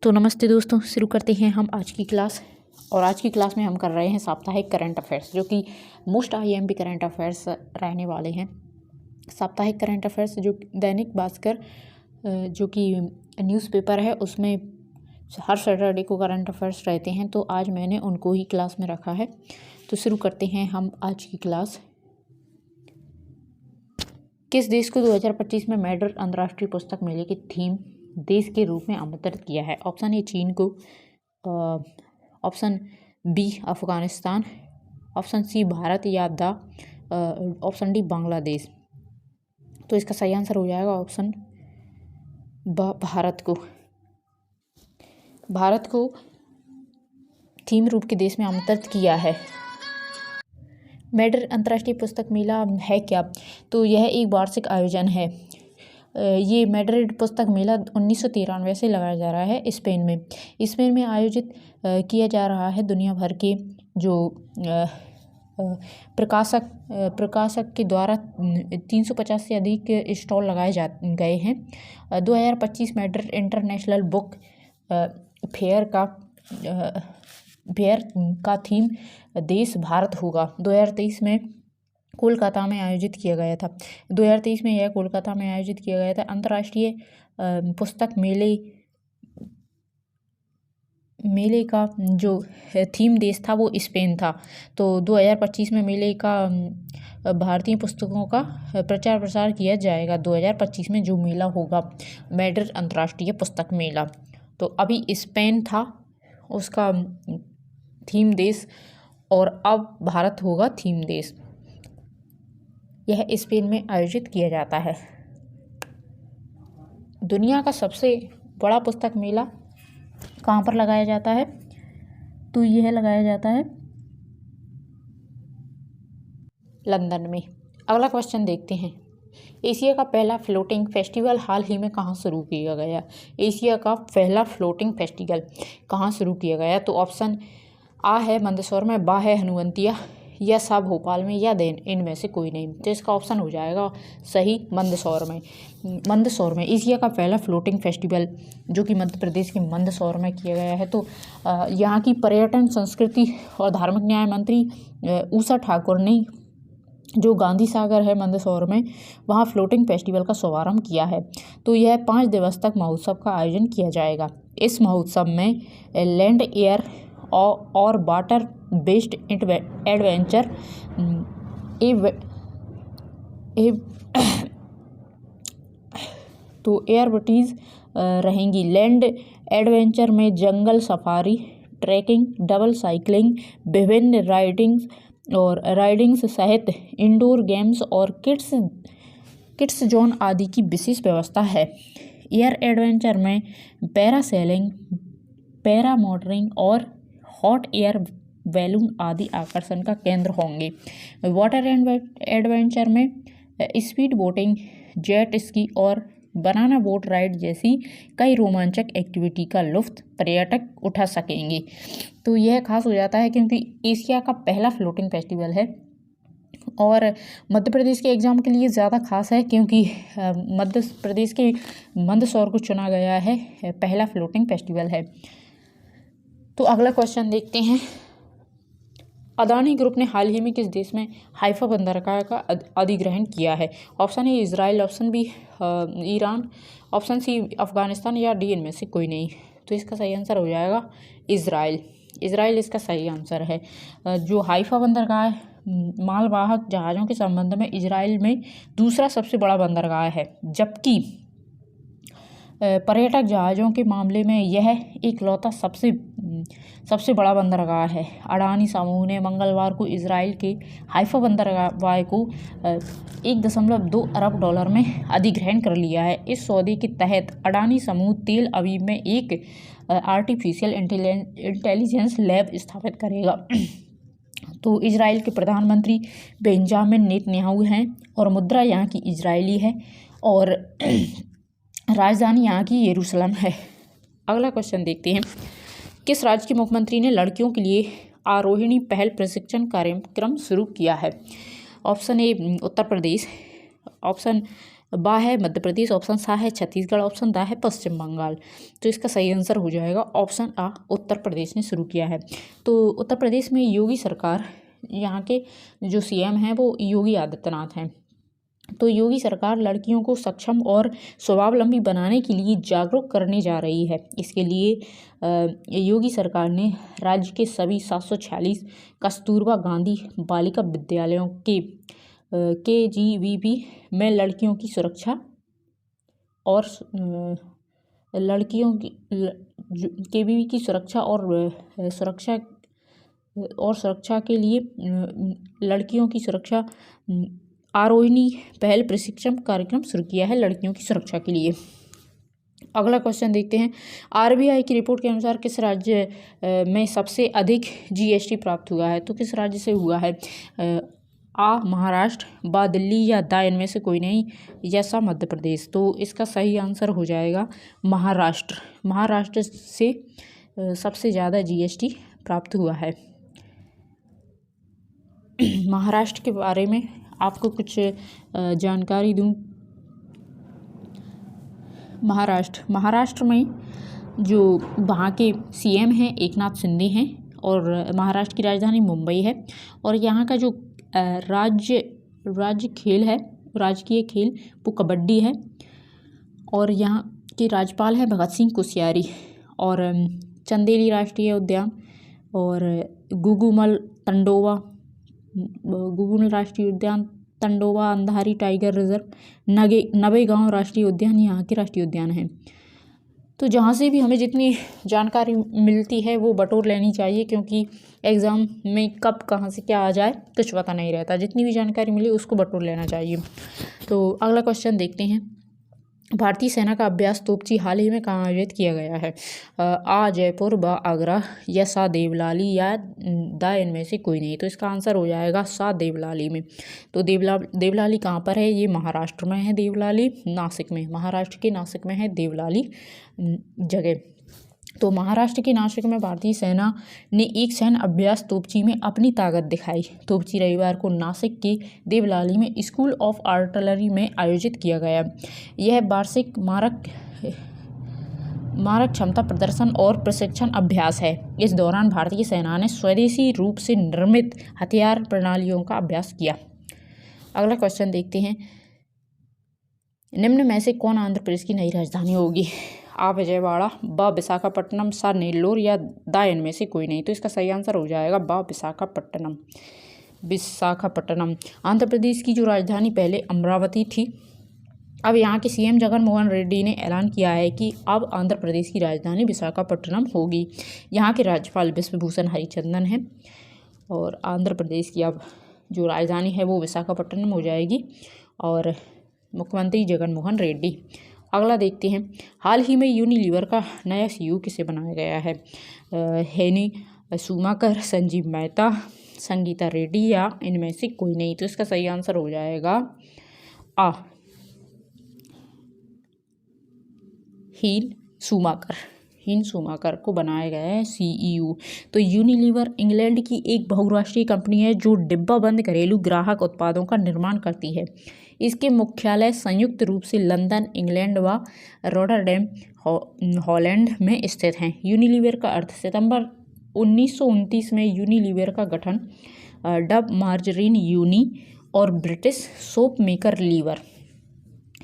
तो नमस्ते दोस्तों, शुरू करते हैं हम आज की क्लास। और आज की क्लास में हम कर रहे हैं साप्ताहिक करंट अफेयर्स, जो कि मोस्ट आईएमपी करंट अफेयर्स रहने वाले हैं। साप्ताहिक करंट अफेयर्स जो दैनिक भास्कर जो कि न्यूज़पेपर है, उसमें हर सैटरडे को करंट अफेयर्स रहते हैं। तो आज मैंने उनको ही क्लास में रखा है। तो शुरू करते हैं हम आज की क्लास। किस देश को 2025 में मैड्रिड अंतर्राष्ट्रीय पुस्तक मेले की थीम देश के रूप में आमंत्रित किया है? ऑप्शन ए चीन को, option B Afghanistan, option C Bharat या ऑप्शन डी बांग्लादेश। तो इसका सही आंसर हो जाएगा ऑप्शन भारत को। भारत को थीम रूप के देश में आमंत्रित किया है। मैड्रिड अंतर्राष्ट्रीय पुस्तक मेला है क्या? तो यह एक वार्षिक आयोजन है। ये मैड्रिड पुस्तक मेला 1993 से लगाया जा रहा है स्पेन में आयोजित किया जा रहा है। दुनिया भर के जो प्रकाशक के द्वारा 350 से अधिक स्टॉल लगाए गए हैं। 2025 मैड्रिड इंटरनेशनल बुक फेयर का थीम देश भारत होगा। 2023 में कोलकाता में आयोजित किया गया था। 2023 में यह कोलकाता में आयोजित किया गया था। अंतर्राष्ट्रीय पुस्तक मेले का जो थीम देश था वो स्पेन था। तो 2025 में मेले का भारतीय पुस्तकों का प्रचार प्रसार किया जाएगा। 2025 में जो मेला होगा मैड्रिड अंतर्राष्ट्रीय पुस्तक मेला, तो अभी स्पेन था उसका थीम देश, और अब भारत होगा थीम देश। यह स्पेन में आयोजित किया जाता है। दुनिया का सबसे बड़ा पुस्तक मेला कहाँ पर लगाया जाता है? तो यह लगाया जाता है लंदन में। अगला क्वेश्चन देखते हैं। एशिया का पहला फ्लोटिंग फेस्टिवल हाल ही में कहाँ शुरू किया गया? एशिया का पहला फ्लोटिंग फेस्टिवल कहाँ शुरू किया गया? तो ऑप्शन आ है मंदसौर में, बा है हनुवंतिया, या सा भोपाल में, या देन इनमें से कोई नहीं। तो इसका ऑप्शन हो जाएगा सही मंदसौर में एशिया का पहला फ्लोटिंग फेस्टिवल जो कि मध्य प्रदेश के मंदसौर में किया गया है। तो यहाँ की पर्यटन, संस्कृति और धार्मिक न्याय मंत्री उषा ठाकुर ने जो गांधी सागर है मंदसौर में, वहाँ फ्लोटिंग फेस्टिवल का शुभारंभ किया है। तो यह 5 दिवस तक महोत्सव का आयोजन किया जाएगा। इस महोत्सव में लैंड, एयर और वाटर बेस्ड एडवेंचर तो एयरबटीज रहेंगी। लैंड एडवेंचर में जंगल सफारी, ट्रैकिंग, डबल साइकिलिंग, विभिन्न राइडिंग्स सहित इंडोर गेम्स और किड्स जोन आदि की विशेष व्यवस्था है। एयर एडवेंचर में पैरासेलिंग, पैरामोटरिंग और हॉट एयर बैलून आदि आकर्षण का केंद्र होंगे। वाटर एडवेंचर में स्पीड बोटिंग, जेट स्की और बनाना बोट राइड जैसी कई रोमांचक एक्टिविटी का लुत्फ पर्यटक उठा सकेंगे। तो यह खास हो जाता है क्योंकि एशिया का पहला फ्लोटिंग फेस्टिवल है। और मध्य प्रदेश के एग्ज़ाम के लिए ज़्यादा खास है क्योंकि मध्य प्रदेश के मंदसौर को चुना गया है पहला फ्लोटिंग फेस्टिवल है। तो अगला क्वेश्चन देखते हैं। अदानी ग्रुप ने हाल ही में किस देश में हाइफा बंदरगाह का अधिग्रहण किया है? Option A Israel, option B Iran, option C Afghanistan, या डी इनमें से कोई नहीं। तो इसका सही आंसर हो जाएगा इजराइल इसका सही आंसर है। जो हाइफा बंदरगाह मालवाहक जहाज़ों के संबंध में इजराइल में दूसरा सबसे बड़ा बंदरगाह है, जबकि पर्यटक जहाज़ों के मामले में यह इकलौता सबसे बड़ा बंदरगाह है। अडानी समूह ने मंगलवार को इजराइल के हाइफा बंदरगाह को $1.2 अरब में अधिग्रहण कर लिया है। इस सौदे के तहत अडानी समूह तेल अवीव में एक आर्टिफिशियल इंटेलिजेंस लैब स्थापित करेगा। तो इजराइल के प्रधानमंत्री बेंजामिन नेतन्याहू हैं और मुद्रा यहाँ की इजरायली है और राजधानी यहाँ की यरूशलेम है। अगला क्वेश्चन देखते हैं। किस राज्य के मुख्यमंत्री ने लड़कियों के लिए आरोहिणी पहल प्रशिक्षण कार्यक्रम शुरू किया है? ऑप्शन ए उत्तर प्रदेश, ऑप्शन बा है मध्य प्रदेश, ऑप्शन सा है छत्तीसगढ़, ऑप्शन दा है पश्चिम बंगाल। तो इसका सही आंसर हो जाएगा ऑप्शन आ, उत्तर प्रदेश ने शुरू किया है। तो उत्तर प्रदेश में योगी सरकार, यहाँ के जो सीएम हैं वो योगी आदित्यनाथ हैं। तो योगी सरकार लड़कियों को सक्षम और स्वावलंबी बनाने के लिए जागरूक करने जा रही है। इसके लिए योगी सरकार ने राज्य के सभी 746 कस्तूरबा गांधी बालिका विद्यालयों के KGVP में लड़कियों की सुरक्षा और लड़कियों की KVP की सुरक्षा और सुरक्षा के लिए लड़कियों की सुरक्षा आरोहिणी पहल प्रशिक्षण कार्यक्रम शुरू किया है लड़कियों की सुरक्षा के लिए। अगला क्वेश्चन देखते हैं। RBI की रिपोर्ट के अनुसार किस राज्य में सबसे अधिक GST प्राप्त हुआ है? तो किस राज्य से हुआ है? आ महाराष्ट्र, बा दिल्ली या दा इनमें से कोई नहीं, या सा मध्य प्रदेश। तो इसका सही आंसर हो जाएगा महाराष्ट्र। महाराष्ट्र से सबसे ज़्यादा GST प्राप्त हुआ है। महाराष्ट्र के बारे में आपको कुछ जानकारी दूं। महाराष्ट्र में जो वहाँ के सीएम हैं एकनाथ शिंदे हैं और महाराष्ट्र की राजधानी मुंबई है। और यहाँ का जो राज्य खेल है, राजकीय खेल, वो कबड्डी है। और यहाँ के राज्यपाल हैं भगत सिंह कोश्यारी। और चंदेली राष्ट्रीय उद्यान और गुगुमल राष्ट्रीय उद्यान, तंडोवा अंधारी टाइगर रिजर्व, नवेगांव राष्ट्रीय उद्यान यहाँ के राष्ट्रीय उद्यान हैं। तो जहाँ से भी हमें जितनी जानकारी मिलती है वो बटोर लेनी चाहिए, क्योंकि एग्ज़ाम में कब कहाँ से क्या आ जाए कुछ पता नहीं रहता। जितनी भी जानकारी मिली उसको बटोर लेना चाहिए। तो अगला क्वेश्चन देखते हैं। भारतीय सेना का अभ्यास तोपची हाल ही में कहाँ आयोजित किया गया है? आ जयपुर, बा आगरा, या सा देवलाली, या दा इनमें से कोई नहीं। तो इसका आंसर हो जाएगा सा देवलाली में। तो देवलाली कहाँ पर है? ये महाराष्ट्र में है। देवलाली नासिक में, महाराष्ट्र के नासिक में है देवलाली जगह। तो महाराष्ट्र के नासिक में भारतीय सेना ने एक सैन्य अभ्यास तोपची में अपनी ताकत दिखाई। तोपची रविवार को नासिक के देवलाली में स्कूल ऑफ आर्टिलरी में आयोजित किया गया। यह वार्षिक मारक क्षमता प्रदर्शन और प्रशिक्षण अभ्यास है। इस दौरान भारतीय सेना ने स्वदेशी रूप से निर्मित हथियार प्रणालियों का अभ्यास किया। अगला क्वेश्चन देखते हैं। निम्न में से कौन आंध्र प्रदेश की नई राजधानी होगी? आ विजयवाड़ा, बा विशाखापट्टनम, सा नेल्लोर, या दा इनमें से कोई नहीं। तो इसका सही आंसर हो जाएगा बा विशाखापट्टनम। आंध्र प्रदेश की जो राजधानी पहले अमरावती थी, अब यहाँ के सीएम जगन मोहन रेड्डी ने ऐलान किया है कि अब आंध्र प्रदेश की राजधानी विशाखापट्टनम होगी। यहाँ के राज्यपाल विश्वभूषण हरिचंदन हैं और आंध्र प्रदेश की अब जो राजधानी है वो विशाखापट्टनम हो जाएगी और मुख्यमंत्री जगन मोहन रेड्डी। अगला देखते हैं। हाल ही में यूनिलीवर का नया CEO किसे बनाया गया है? हेनी सूमाकर, संजीव मेहता, संगीता रेड्डी, या इनमें से कोई नहीं। तो इसका सही आंसर हो जाएगा आ हीन सूमाकर को बनाया गया है CEO। तो यूनिलीवर इंग्लैंड की एक बहुराष्ट्रीय कंपनी है जो डिब्बाबंद घरेलू ग्राहक उत्पादों का निर्माण करती है। इसके मुख्यालय संयुक्त रूप से लंदन, इंग्लैंड व रॉटरडैम, हॉलैंड में स्थित हैं। यूनिलीवर का अर्थ सितंबर 1929 में यूनिलीवर का गठन डब मार्जरीन यूनी और British soap maker Lever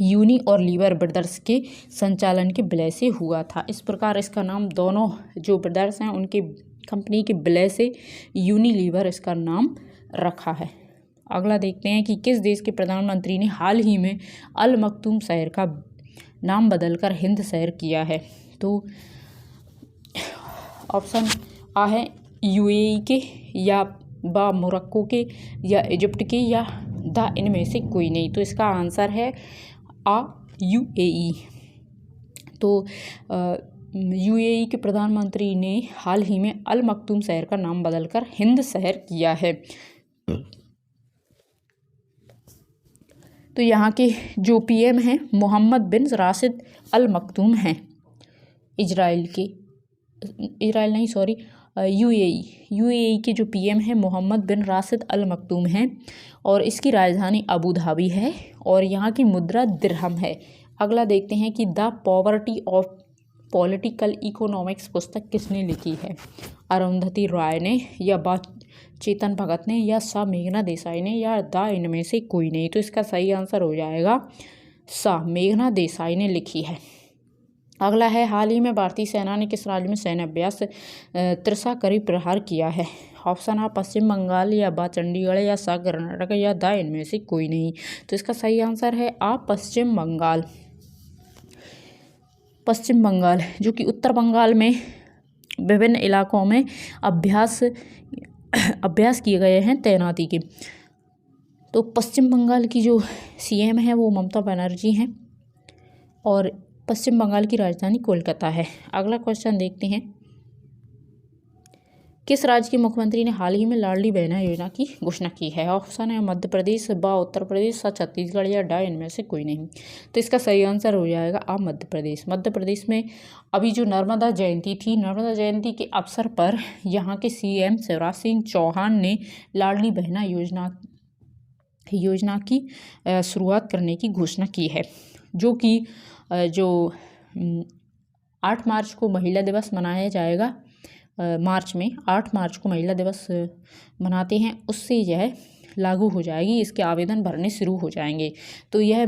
Unie और लीवर ब्रदर्स के संचालन के विलय से हुआ था। इस प्रकार इसका नाम, दोनों जो ब्रदर्स हैं उनके कंपनी के विलय से यूनिलीवर इसका नाम रखा है। अगला देखते हैं कि किस देश के प्रधानमंत्री ने हाल ही में अल मखदूम शहर का नाम बदलकर हिंद शहर किया है? तो ऑप्शन आ है UAE के, या बा मोरक्को के, या इजिप्ट के, या दा इनमें से कोई नहीं। तो इसका आंसर है आ UAE। तो UAE के प्रधानमंत्री ने हाल ही में अल मखदूम शहर का नाम बदलकर हिंद शहर किया है। तो यहाँ के जो PM हैं मोहम्मद बिन राशिद अल मखदूम हैं, यूएई के जो पीएम हैं मोहम्मद बिन राशिद अल मक्तूम हैं और इसकी राजधानी अबू धाबी है और यहाँ की मुद्रा दिरहम है। अगला देखते हैं कि the poverty of political economics पुस्तक किसने लिखी है? अरुंधति रॉय ने या बा चेतन भगत ने या सा मेघना देसाई ने या द इनमें से कोई नहीं। तो इसका सही आंसर हो जाएगा सा मेघना देसाई ने लिखी है। अगला है हाल ही में भारतीय सेना ने किस राज्य में सैन्य अभ्यास त्रिशाकरी प्रहार किया है? ऑप्शन आ पश्चिम बंगाल या बा चंडीगढ़ या सा कर्नाटक या द इनमें से कोई नहीं। तो इसका सही आंसर है आ पश्चिम बंगाल। पश्चिम बंगाल जो कि उत्तर बंगाल में विभिन्न इलाकों में अभ्यास किए गए हैं तैनाती के। तो पश्चिम बंगाल की जो सीएम है वो ममता बनर्जी हैं और पश्चिम बंगाल की राजधानी कोलकाता है। अगला क्वेश्चन देखते हैं, किस राज्य के मुख्यमंत्री ने हाल ही में लाडली बहना योजना की घोषणा की है? ऑप्शन है मध्य प्रदेश, बा उत्तर प्रदेश, सा छत्तीसगढ़ या ड इनमें से कोई नहीं। तो इसका सही आंसर हो जाएगा आ मध्य प्रदेश। मध्य प्रदेश में अभी जो नर्मदा जयंती थी, नर्मदा जयंती के अवसर पर यहाँ के सीएम शिवराज सिंह चौहान ने लाडली बहना योजना की शुरुआत करने की घोषणा की है, जो कि 8 मार्च को महिला दिवस मनाया जाएगा। मार्च में 8 मार्च को महिला दिवस मनाते हैं, उससे यह लागू हो जाएगी, इसके आवेदन भरने शुरू हो जाएंगे। तो यह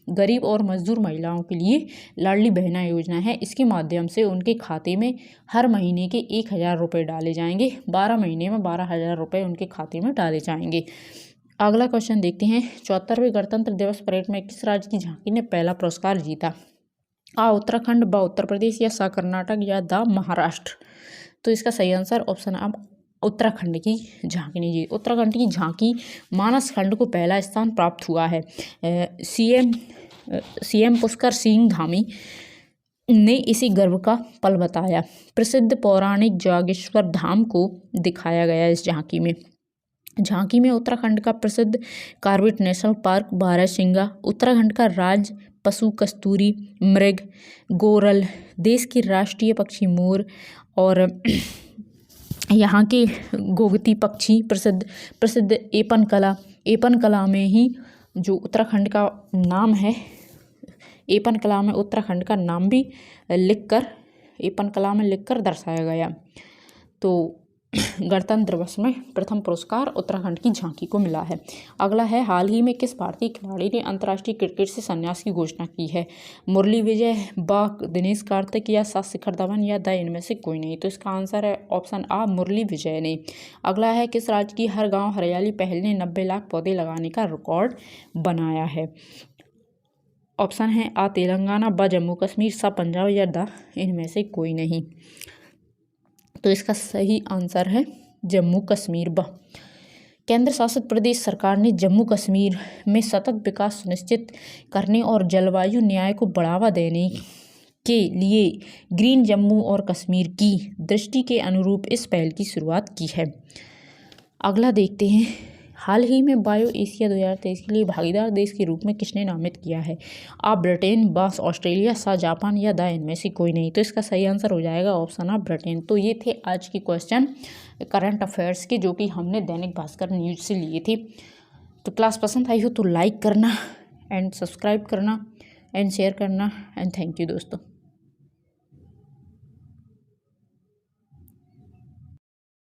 गरीब और मजदूर महिलाओं के लिए लाडली बहना योजना है। इसके माध्यम से उनके खाते में हर महीने के 1000 रुपये डाले जाएंगे। 12 महीने में 12,000 रुपये उनके खाते में डाले जाएंगे। अगला क्वेश्चन देखते हैं, 74वें गणतंत्र दिवस परेड में किस राज्य की झांकी ने पहला पुरस्कार जीता? आ उत्तराखंड, ब उत्तर प्रदेश या सा कर्नाटक या द महाराष्ट्र। तो इसका सही आंसर ऑप्शन आ उत्तराखंड की झांकी ने जीती। उत्तराखंड की झांकी मानस खंड को पहला स्थान प्राप्त हुआ है। सीएम पुष्कर सिंह धामी ने इसे गर्व का पल बताया। प्रसिद्ध पौराणिक जागेश्वर धाम को दिखाया गया इस झांकी में। उत्तराखंड का प्रसिद्ध कार्बेट नेशनल पार्क बारहसिंगा, उत्तराखंड का राज पशु कस्तूरी मृग गोरल, देश के राष्ट्रीय पक्षी मोर और यहाँ के गोगती पक्षी प्रसिद्ध एपन कला में ही जो उत्तराखंड का नाम है, एपन कला में उत्तराखंड का नाम भी एपन कला में लिखकर दर्शाया गया। तो गणतंत्र दिवस में प्रथम पुरस्कार उत्तराखंड की झांकी को मिला है। अगला है, हाल ही में किस भारतीय खिलाड़ी ने अंतर्राष्ट्रीय क्रिकेट से संन्यास की घोषणा की है? मुरली विजय, बा दिनेश कार्तिक या सा शिखर धवन या द इनमें से कोई नहीं। तो इसका आंसर है ऑप्शन आ मुरली विजय ने। अगला है, किस राज्य की हर गाँव हरियाली पहल ने 90 लाख पौधे लगाने का रिकॉर्ड बनाया है? ऑप्शन है आ तेलंगाना, ब जम्मू कश्मीर, सा पंजाब या द इनमें से कोई नहीं। तो इसका सही आंसर है जम्मू कश्मीर, ब। केंद्र शासित प्रदेश सरकार ने जम्मू कश्मीर में सतत विकास सुनिश्चित करने और जलवायु न्याय को बढ़ावा देने के लिए ग्रीन जम्मू और कश्मीर की दृष्टि के अनुरूप इस पहल की शुरुआत की है। अगला देखते हैं, हाल ही में बायो एशिया 2023 के लिए भागीदार देश के रूप में किसने नामित किया है? आ ब्रिटेन, बा ऑस्ट्रेलिया, सा जापान या द इनमें से कोई नहीं। तो इसका सही आंसर हो जाएगा ऑप्शन आ ब्रिटेन। तो ये थे आज के क्वेश्चन करंट अफेयर्स के, जो कि हमने दैनिक भास्कर न्यूज से लिए थे। तो क्लास पसंद आई हो तो लाइक करना एंड सब्सक्राइब करना एंड शेयर करना एंड थैंक यू दोस्तों।